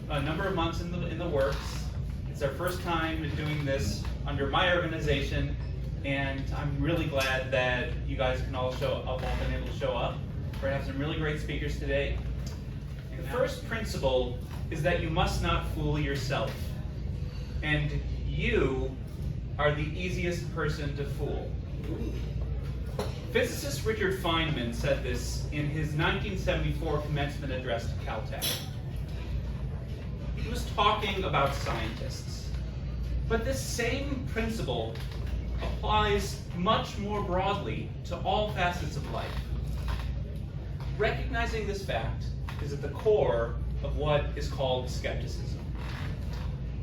a number of months in the works. It's our first time doing this under my organization, and I'm really glad that you guys can all been able to show up. We're going to have some really great speakers today. The first principle is that you must not fool yourself, and you are the easiest person to fool. Physicist Richard Feynman said this in his 1974 commencement address to Caltech. He was talking about scientists, but this same principle applies much more broadly to all facets of life. Recognizing this fact is at the core of what is called skepticism.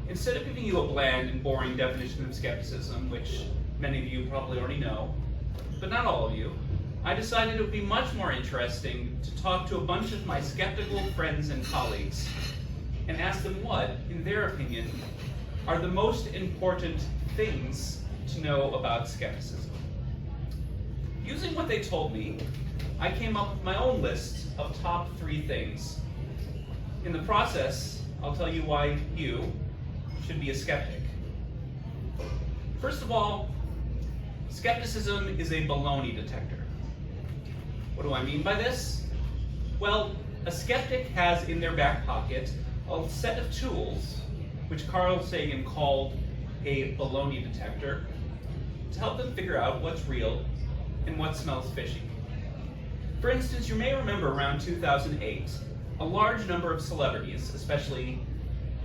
Instead of giving you a bland and boring definition of skepticism, which many of you probably already know, but not all of you, I decided it would be much more interesting to talk to a bunch of my skeptical friends and colleagues and ask them what, in their opinion, are the most important things to know about skepticism. Using what they told me, I came up with my own list of top 3 things. In the process, I'll tell you why you should be a skeptic. First of all, skepticism is a baloney detector. What do I mean by this? Well, a skeptic has in their back pocket a set of tools, which Carl Sagan called a baloney detector, to help them figure out what's real and what smells fishy. For instance, you may remember around 2008, a large number of celebrities, especially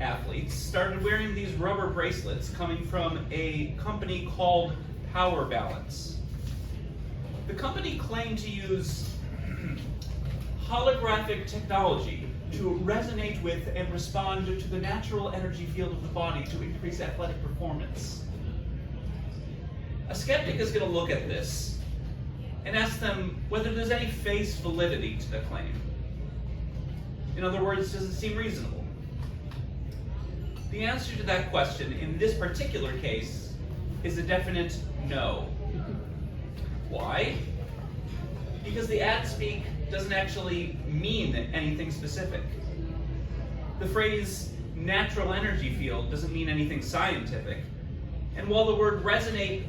athletes, started wearing these rubber bracelets coming from a company called Power Balance. The company claimed to use holographic technology to resonate with and respond to the natural energy field of the body to increase athletic performance. A skeptic is going to look at this and ask them whether there's any face validity to the claim. In other words, does it seem reasonable? The answer to that question in this particular case is a definite no. Why? Because the ad speak doesn't actually mean anything specific. The phrase natural energy field doesn't mean anything scientific. And while the word resonate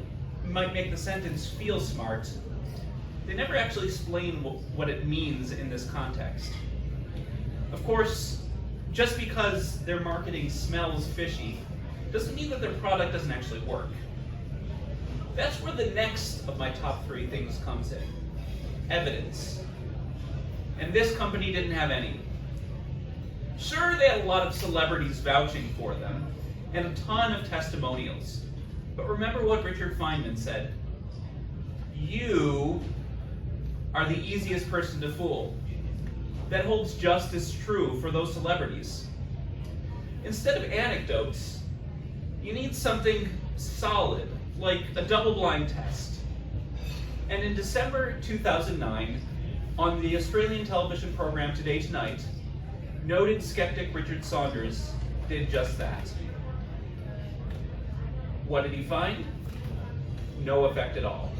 might make the sentence feel smart, they never actually explain what it means in this context. Of course, just because their marketing smells fishy doesn't mean that their product doesn't actually work. That's where the next of my top 3 things comes in. Evidence. And this company didn't have any. Sure, they had a lot of celebrities vouching for them, and a ton of testimonials. But remember what Richard Feynman said. You are the easiest person to fool. That holds just as true for those celebrities. Instead of anecdotes, you need something solid, like a double-blind test. And in December 2009, on the Australian television program Today Tonight, noted skeptic Richard Saunders did just that. What did he find? No effect at all.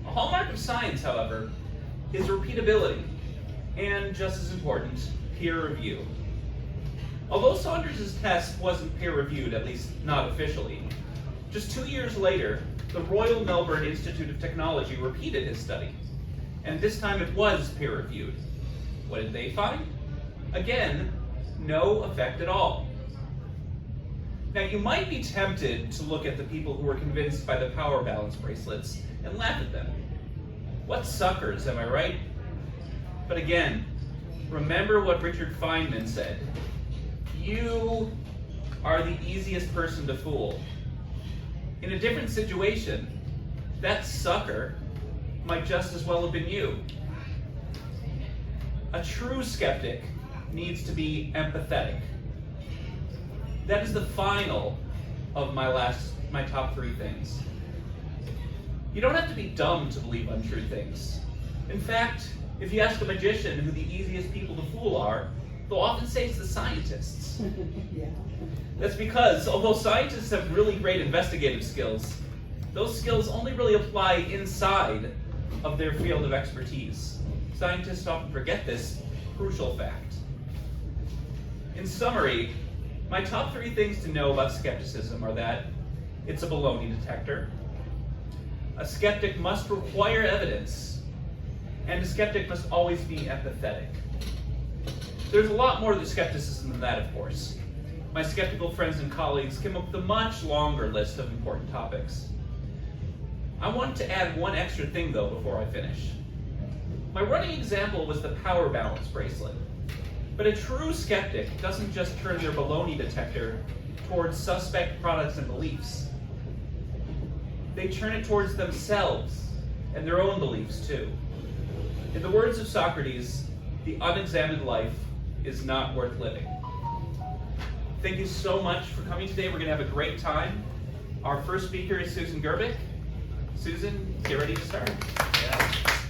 A hallmark of science, however, is repeatability, and just as important, peer review. Although Saunders' test wasn't peer-reviewed, at least not officially, just 2 years later, the Royal Melbourne Institute of Technology repeated his study, and this time it was peer-reviewed. What did they find? Again, no effect at all. Now, you might be tempted to look at the people who were convinced by the Power Balance bracelets and laugh at them. What suckers, am I right? But again, remember what Richard Feynman said. You are the easiest person to fool. In a different situation, that sucker might just as well have been you. A true skeptic needs to be empathetic. That is the final of my top 3 things. You don't have to be dumb to believe untrue things. In fact, if you ask a magician who the easiest people to fool are, they'll often say it's the scientists. Yeah. That's because, although scientists have really great investigative skills, those skills only really apply inside of their field of expertise. Scientists often forget this crucial fact. In summary, my top 3 things to know about skepticism are that it's a baloney detector, a skeptic must require evidence, and a skeptic must always be empathetic. There's a lot more to skepticism than that, of course. My skeptical friends and colleagues came up with a much longer list of important topics. I wanted to add one extra thing, though, before I finish. My running example was the power balance bracelet. But a true skeptic doesn't just turn their baloney detector towards suspect products and beliefs. They turn it towards themselves and their own beliefs, too. In the words of Socrates, the unexamined life is not worth living. Thank you so much for coming today. We're going to have a great time. Our first speaker is Susan Gerbic. Susan, get ready to start. Yeah.